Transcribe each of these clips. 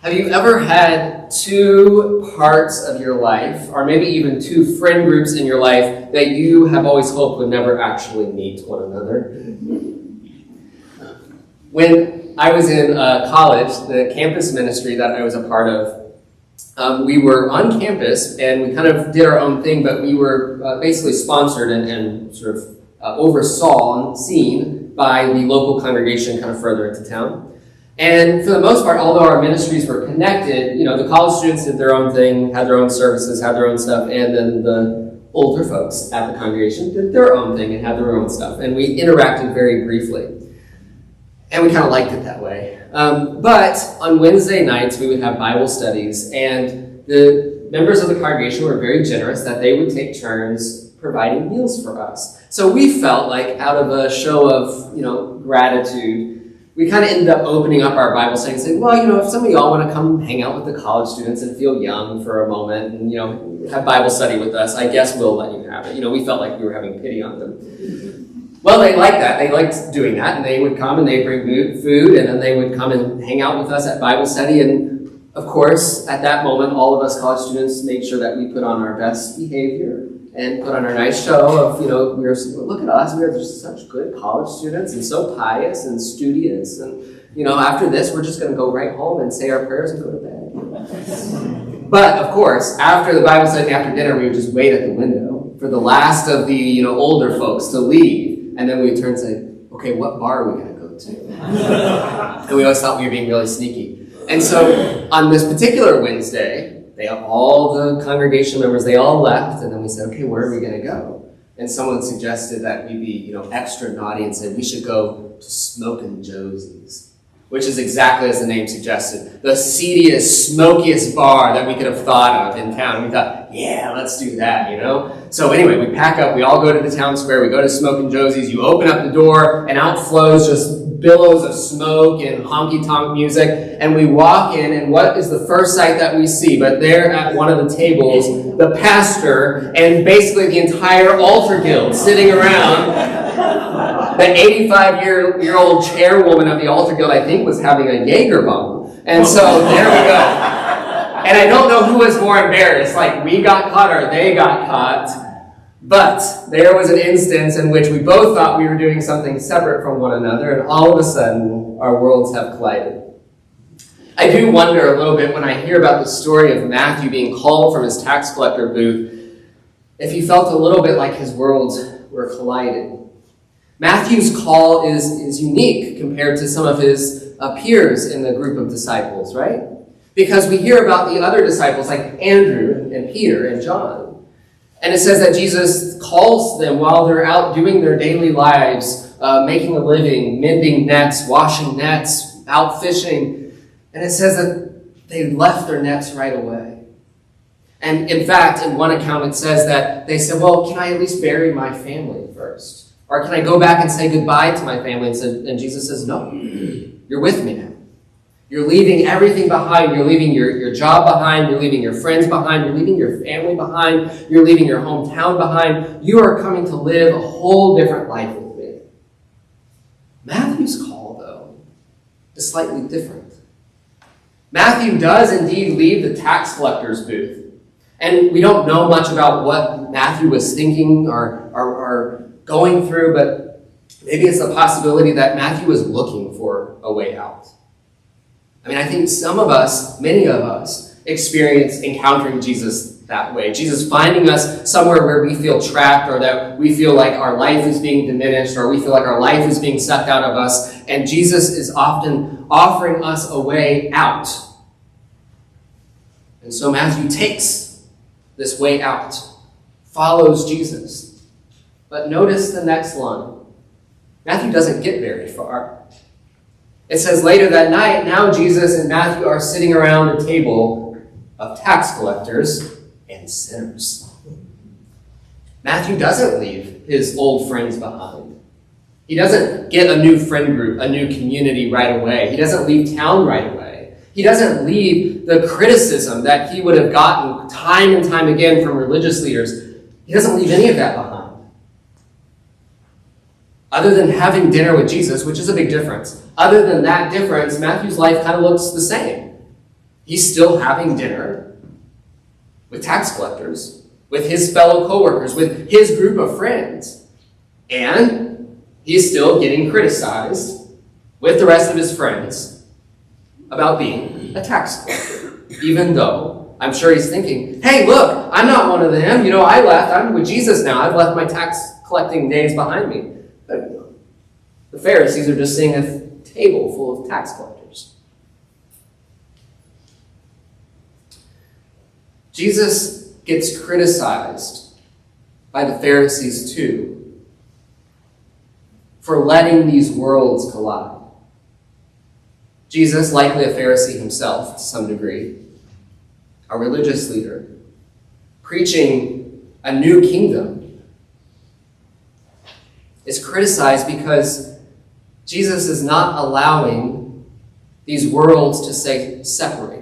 Have you ever had two parts of your life, or maybe even two friend groups in your life that you have always hoped would never actually meet one another? When I was in college, the campus ministry that I was a part of, we were on campus and we kind of did our own thing, but we were basically sponsored and sort of oversaw and seen by the local congregation kind of further into town. And for the most part, although our ministries were connected, the college students did their own thing, had their own services, had their own stuff, and then the older folks at the congregation did their own thing and had their own stuff. And we interacted very briefly. And we kind of liked it that way. But on Wednesday nights, we would have Bible studies, and the members of the congregation were very generous that they would take turns providing meals for us. So we felt like out of a show of, gratitude, we kind of ended up opening up our Bible study and saying, well, if some of y'all want to come hang out with the college students and feel young for a moment and, have Bible study with us, I guess we'll let you have it. We felt like we were having pity on them. Well, they liked that. They liked doing that. And they would come and they'd bring food, and then they would come and hang out with us at Bible study. And, of course, at that moment, all of us college students made sure that we put on our best behavior and put on our nice show of, look at us, we're just such good college students and so pious and studious. And, after this, we're just going to go right home and say our prayers and go to bed. But, of course, after the Bible study, after dinner, we would just wait at the window for the last of the, older folks to leave. And then we would turn and say, okay, what bar are we going to go to? And we always thought we were being really sneaky. And so on this particular Wednesday, all the congregation members, they all left, and then we said, okay, where are we going to go? And someone suggested that we be, extra naughty and said we should go to Smokin' Josie's, which is exactly as the name suggested, the seediest, smokiest bar that we could have thought of in town. And we thought, yeah, let's do that, So anyway, we pack up, we all go to the town square, we go to Smokin' Josie's, you open up the door, and out flows just billows of smoke and honky-tonk music, and we walk in, and what is the first sight that we see? But there at one of the tables, the pastor and basically the entire altar guild sitting around. The 85-year-old chairwoman of the altar guild, I think, was having a Jaeger bomb. And so there we go. And I don't know who was more embarrassed, like we got caught or they got caught. But there was an instance in which we both thought we were doing something separate from one another, and all of a sudden, our worlds have collided. I do wonder a little bit when I hear about the story of Matthew being called from his tax collector booth, if he felt a little bit like his worlds were collided. Matthew's call is unique compared to some of his peers in the group of disciples, right? Because we hear about the other disciples like Andrew and Peter and John. And it says that Jesus calls them while they're out doing their daily lives, making a living, mending nets, washing nets, out fishing. And it says that they left their nets right away. And in fact, in one account, it says that they said, well, can I at least bury my family first? Or can I go back and say goodbye to my family? And Jesus says, no, you're with me now. You're leaving everything behind. You're leaving your job behind. You're leaving your friends behind. You're leaving your family behind. You're leaving your hometown behind. You are coming to live a whole different life with me. Matthew's call, though, is slightly different. Matthew does indeed leave the tax collector's booth. And we don't know much about what Matthew was thinking or going through, but maybe it's a possibility that Matthew was looking for a way out. I think some of us, many of us, experience encountering Jesus that way. Jesus finding us somewhere where we feel trapped, or that we feel like our life is being diminished, or we feel like our life is being sucked out of us. And Jesus is often offering us a way out. And so Matthew takes this way out, follows Jesus. But notice the next line. Matthew doesn't get very far. It says later that night, now Jesus and Matthew are sitting around a table of tax collectors and sinners. Matthew doesn't leave his old friends behind. He doesn't get a new friend group, a new community right away. He doesn't leave town right away. He doesn't leave the criticism that he would have gotten time and time again from religious leaders. He doesn't leave any of that behind. Other than having dinner with Jesus, which is a big difference. Other than that difference, Matthew's life kind of looks the same. He's still having dinner with tax collectors, with his fellow coworkers, with his group of friends. And he's still getting criticized with the rest of his friends about being a tax collector, even though I'm sure he's thinking, hey, look, I'm not one of them. I left. I'm with Jesus now. I've left my tax collecting days behind me. But the Pharisees are just seeing a table full of tax collectors. Jesus gets criticized by the Pharisees too for letting these worlds collide. Jesus, likely a Pharisee himself to some degree, a religious leader, preaching a new kingdom, is criticized because Jesus is not allowing these worlds to stay separated.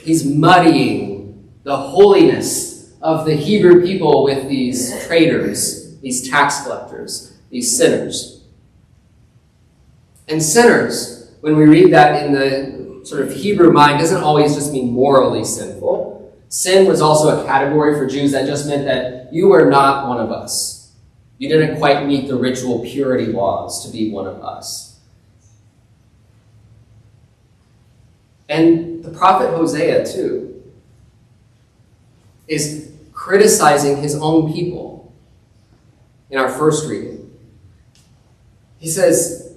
He's muddying the holiness of the Hebrew people with these traitors, these tax collectors, these sinners. And sinners, when we read that in the sort of Hebrew mind, doesn't always just mean morally sinful. Sin was also a category for Jews that just meant that you were not one of us. You didn't quite meet the ritual purity laws to be one of us. And the prophet Hosea, too, is criticizing his own people in our first reading. He says,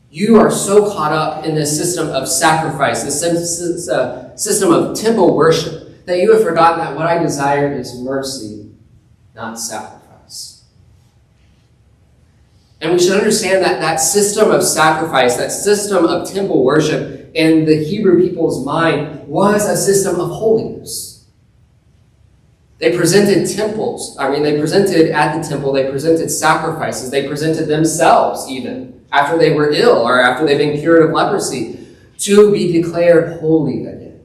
you are so caught up in this system of sacrifice, this system of temple worship, that you have forgotten that what I desire is mercy, not sacrifice. And we should understand that that system of sacrifice, that system of temple worship in the Hebrew people's mind was a system of holiness. They presented they presented at the temple, they presented sacrifices, they presented themselves even after they were ill or after they've been cured of leprosy to be declared holy again.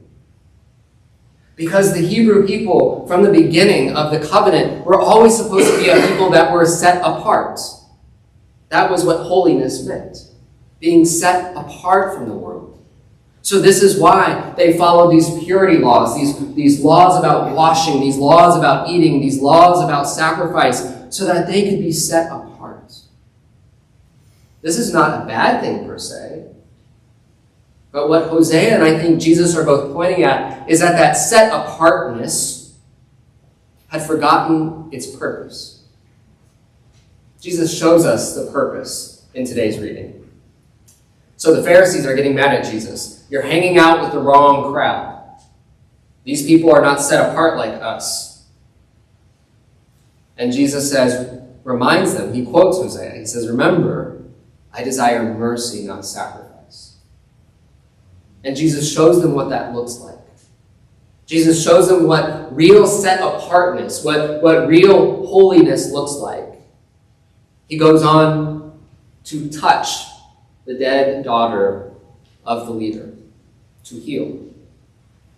Because the Hebrew people from the beginning of the covenant were always supposed to be a people that were set apart. That was what holiness meant, being set apart from the world. So this is why they followed these purity laws, these laws about washing, these laws about eating, these laws about sacrifice, so that they could be set apart. This is not a bad thing per se. But what Hosea and I think Jesus are both pointing at is that set apartness had forgotten its purpose. Jesus shows us the purpose in today's reading. So the Pharisees are getting mad at Jesus. You're hanging out with the wrong crowd. These people are not set apart like us. And Jesus reminds them, he quotes Hosea. He says, remember, I desire mercy, not sacrifice. And Jesus shows them what that looks like. Jesus shows them what real set apartness, what real holiness looks like. He goes on to touch the dead daughter of the leader, to heal.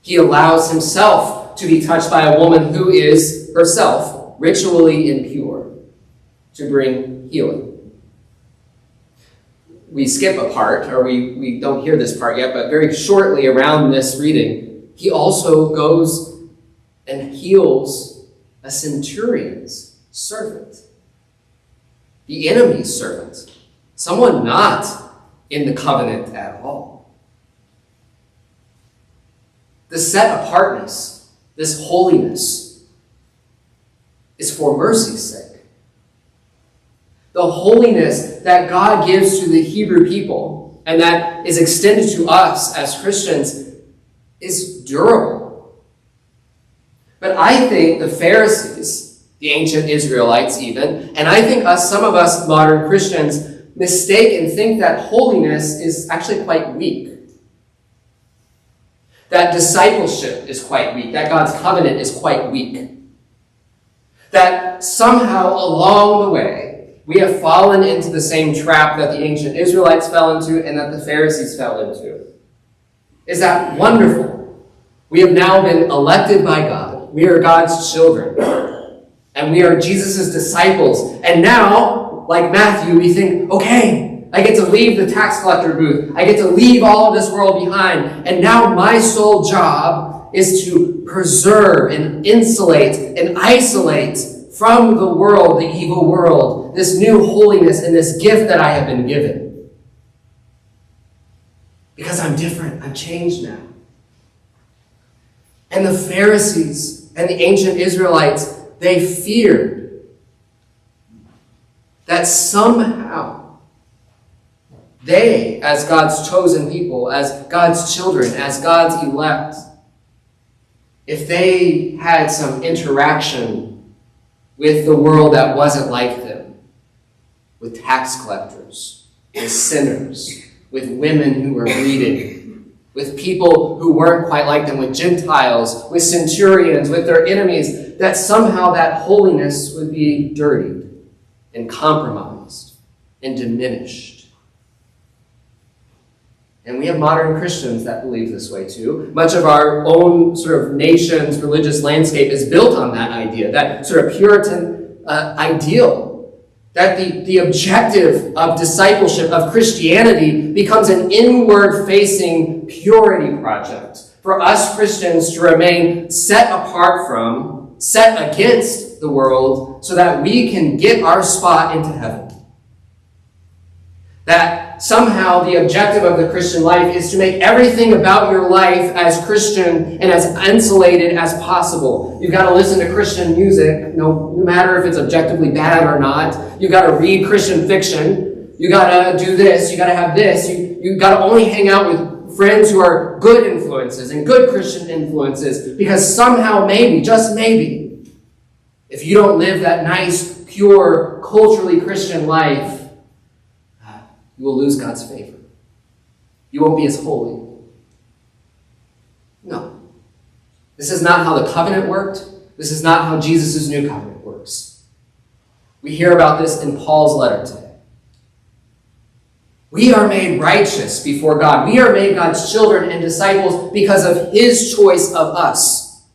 He allows himself to be touched by a woman who is herself ritually impure, to bring healing. We skip a part, or we don't hear this part yet, but very shortly around this reading, he also goes and heals a centurion's servant. The enemy's servant, someone not in the covenant at all. The set apartness, this holiness, is for mercy's sake. The holiness that God gives to the Hebrew people and that is extended to us as Christians is durable. But I think the Pharisees, the ancient Israelites even, and I think some of us modern Christians mistake and think that holiness is actually quite weak. That discipleship is quite weak. That God's covenant is quite weak. That somehow along the way, we have fallen into the same trap that the ancient Israelites fell into and that the Pharisees fell into. Is that wonderful? We have now been elected by God. We are God's children. And we are Jesus' disciples. And now, like Matthew, we think, okay, I get to leave the tax collector booth. I get to leave all of this world behind. And now my sole job is to preserve and insulate and isolate from the world, the evil world, this new holiness and this gift that I have been given. Because I'm different. I'm changed now. And the Pharisees and the ancient Israelites, they feared that somehow they, as God's chosen people, as God's children, as God's elect, if they had some interaction with the world that wasn't like them, with tax collectors, with sinners, with women who were bleeding, with people who weren't quite like them, with Gentiles, with centurions, with their enemies, that somehow that holiness would be dirtied and compromised and diminished. And we have modern Christians that believe this way too. Much of our own sort of nation's religious landscape is built on that idea, that sort of Puritan ideal, that the objective of discipleship, of Christianity, becomes an inward-facing purity project for us Christians to remain set apart from, set against the world, so that we can get our spot into heaven. That somehow the objective of the Christian life is to make everything about your life as Christian and as insulated as possible. You've got to listen to Christian music, no matter if it's objectively bad or not. You've got to read Christian fiction. You've got to do this. You've got to have this. You've got to only hang out with friends who are good influences and good Christian influences, because somehow, maybe, just maybe, if you don't live that nice, pure, culturally Christian life, you will lose God's favor. You won't be as holy. No. This is not how the covenant worked. This is not how Jesus' new covenant works. We hear about this in Paul's letter today. We are made righteous before God. We are made God's children and disciples because of his choice of us.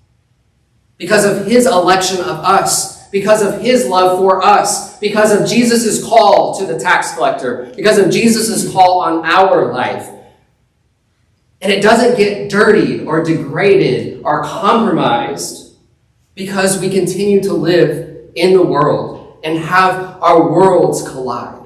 Because of his election of us. Because of his love for us, because of Jesus' call to the tax collector, because of Jesus' call on our life. And it doesn't get dirtied or degraded or compromised because we continue to live in the world and have our worlds collide.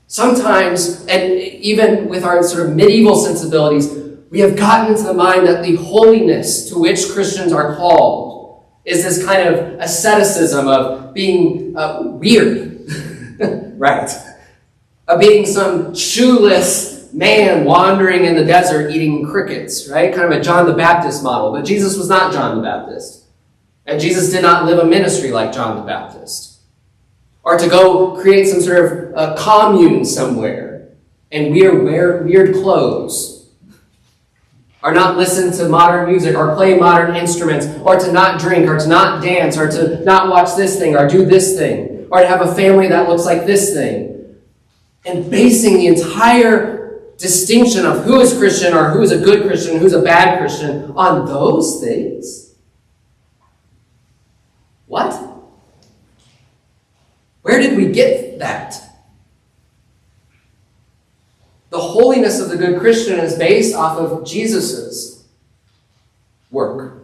Sometimes, and even with our sort of medieval sensibilities, we have gotten into the mind that the holiness to which Christians are called is this kind of asceticism of being weird, right? Of being some shoeless man wandering in the desert eating crickets, right? Kind of a John the Baptist model. But Jesus was not John the Baptist. And Jesus did not live a ministry like John the Baptist. Or to go create some sort of commune somewhere and wear weird clothes. Or not listen to modern music, or play modern instruments, or to not drink, or to not dance, or to not watch this thing, or do this thing, or to have a family that looks like this thing. And basing the entire distinction of who is Christian, or who is a good Christian, who's a bad Christian, on those things? What? Where did we get that? The holiness of the good Christian is based off of Jesus' work.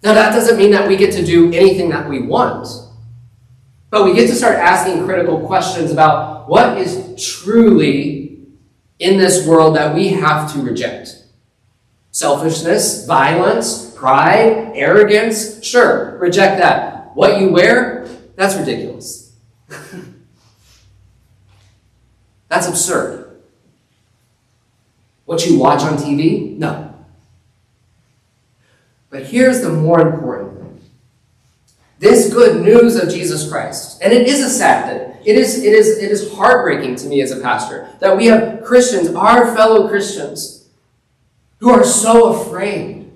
Now, that doesn't mean that we get to do anything that we want, but we get to start asking critical questions about what is truly in this world that we have to reject. Selfishness, violence, pride, arrogance, sure, reject that. What you wear, that's ridiculous. That's absurd. What you watch on TV? No. But here's the more important thing. This good news of Jesus Christ, and it is a sad thing. It is heartbreaking to me as a pastor that we have Christians, our fellow Christians, who are so afraid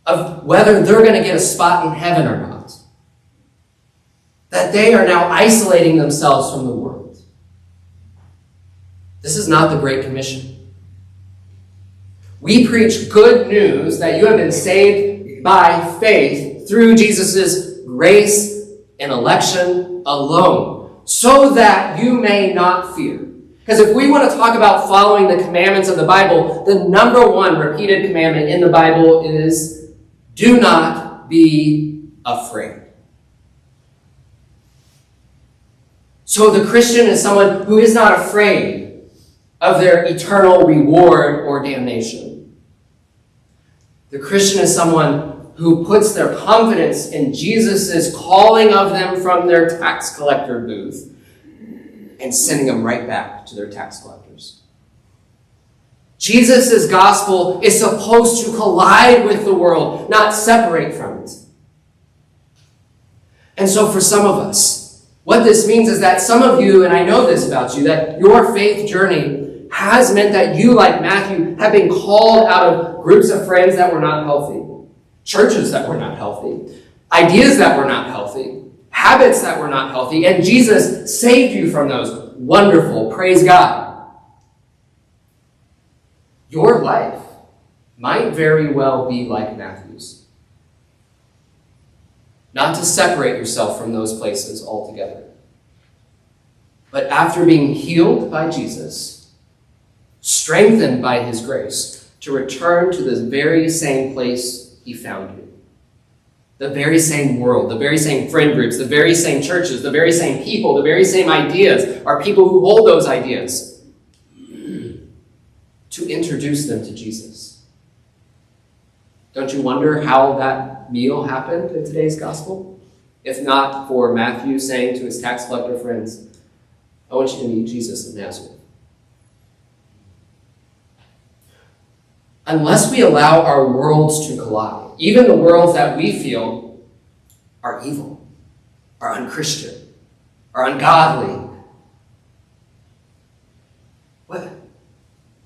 of whether they're going to get a spot in heaven or not, that they are now isolating themselves from the world. This is not the Great Commission. We preach good news that you have been saved by faith through Jesus' grace and election alone, so that you may not fear. Because if we want to talk about following the commandments of the Bible, the number one repeated commandment in the Bible is, do not be afraid. So the Christian is someone who is not afraid of their eternal reward or damnation. The Christian is someone who puts their confidence in Jesus' calling of them from their tax collector booth and sending them right back to their tax collectors. Jesus' gospel is supposed to collide with the world, not separate from it. And so for some of us, what this means is that some of you, and I know this about you, that your faith journey has meant that you, like Matthew, have been called out of groups of friends that were not healthy, churches that were not healthy, ideas that were not healthy, habits that were not healthy, and Jesus saved you from those. Wonderful. Praise God. Your life might very well be like Matthew's. Not to separate yourself from those places altogether. But after being healed by Jesus, strengthened by his grace, to return to the very same place he found you. The very same world, the very same friend groups, the very same churches, the very same people, the very same ideas are people who hold those ideas. To introduce them to Jesus. Don't you wonder how that meal happened in today's gospel? If not for Matthew saying to his tax collector friends, I want you to meet Jesus of Nazareth. Unless we allow our worlds to collide, even the worlds that we feel are evil, are unchristian, are ungodly,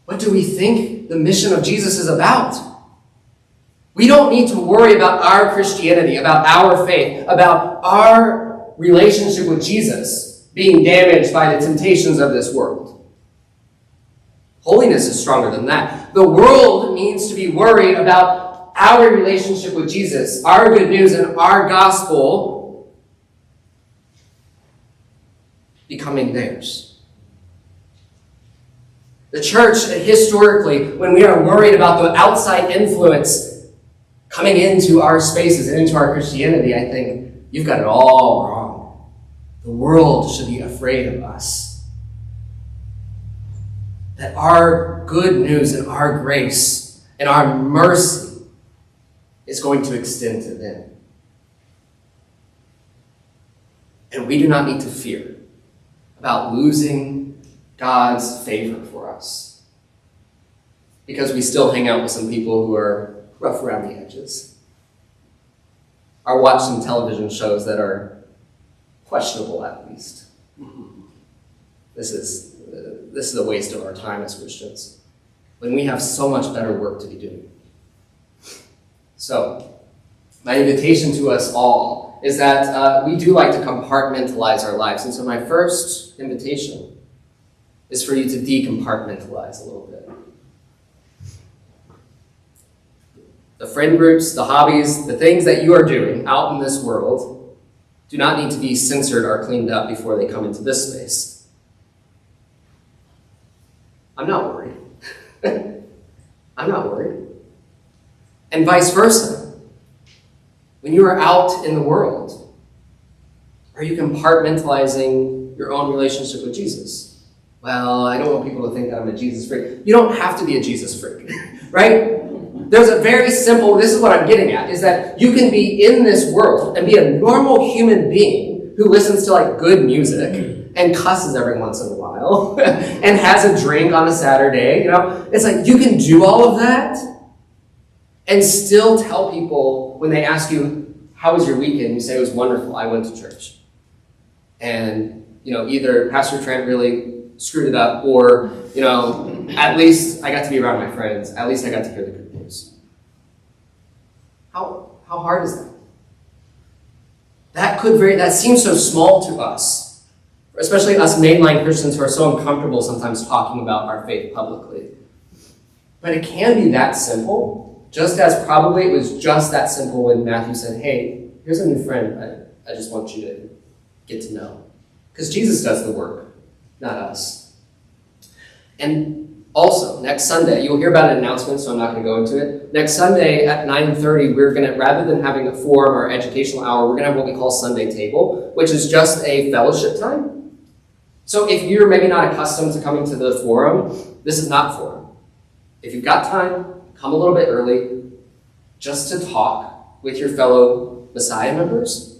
what do we think the mission of Jesus is about? We don't need to worry about our Christianity, about our faith, about our relationship with Jesus being damaged by the temptations of this world. Holiness is stronger than that. The world needs to be worried about our relationship with Jesus, our good news and our gospel becoming theirs. The church, historically, when we are worried about the outside influence coming into our spaces and into our Christianity, I think you've got it all wrong. The world should be afraid of us. That our good news and our grace and our mercy is going to extend to them. And we do not need to fear about losing God's favor for us. Because we still hang out with some people who are rough around the edges. Or watch some television shows that are questionable at least. This is a waste of our time as Christians, when we have so much better work to be doing. So, my invitation to us all is that we do like to compartmentalize our lives. And so my first invitation is for you to decompartmentalize a little bit. The friend groups, the hobbies, the things that you are doing out in this world do not need to be censored or cleaned up before they come into this space. I'm not worried. I'm not worried. And vice versa. When you are out in the world, are you compartmentalizing your own relationship with Jesus? Well, I don't want people to think that I'm a Jesus freak. You don't have to be a Jesus freak, right? There's a very simple, this is what I'm getting at, is that you can be in this world and be a normal human being who listens to like good music and cusses every once in a while and has a drink on a Saturday, you know? It's like you can do all of that and still tell people when they ask you, how was your weekend? You say, it was wonderful. I went to church. And, you know, either Pastor Trent really screwed it up or, you know, at least I got to be around my friends. At least I got to hear the good news. How hard is that? That seems so small to us, especially us mainline Christians who are so uncomfortable sometimes talking about our faith publicly. But it can be that simple, just as probably it was just that simple when Matthew said, hey, here's a new friend. I just want you to get to know. Because Jesus does the work, not us. And also, next Sunday, you'll hear about an announcement, so I'm not going to go into it. Next Sunday at 9:30, we're going to, rather than having a forum or educational hour, we're going to have what we call Sunday Table, which is just a fellowship time. So if you're maybe not accustomed to coming to the forum, this is not forum. If you've got time, come a little bit early, just to talk with your fellow Messiah members.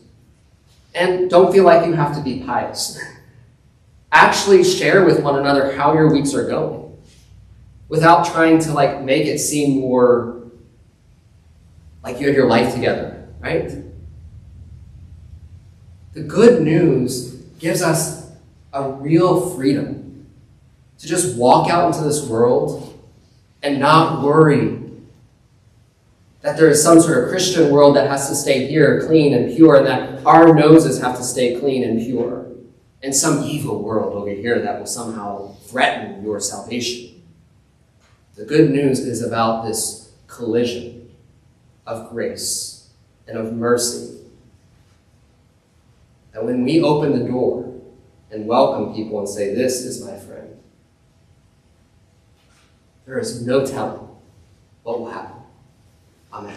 And don't feel like you have to be pious. Actually share with one another how your weeks are going, without trying to make it seem more like you have your life together, right? The good news gives us a real freedom to just walk out into this world and not worry that there is some sort of Christian world that has to stay here clean and pure, and that our noses have to stay clean and pure, and some evil world over here that will somehow threaten your salvation. The good news is about this collision of grace and of mercy. That when we open the door and welcome people and say, "This is my friend," there is no telling what will happen. Amen.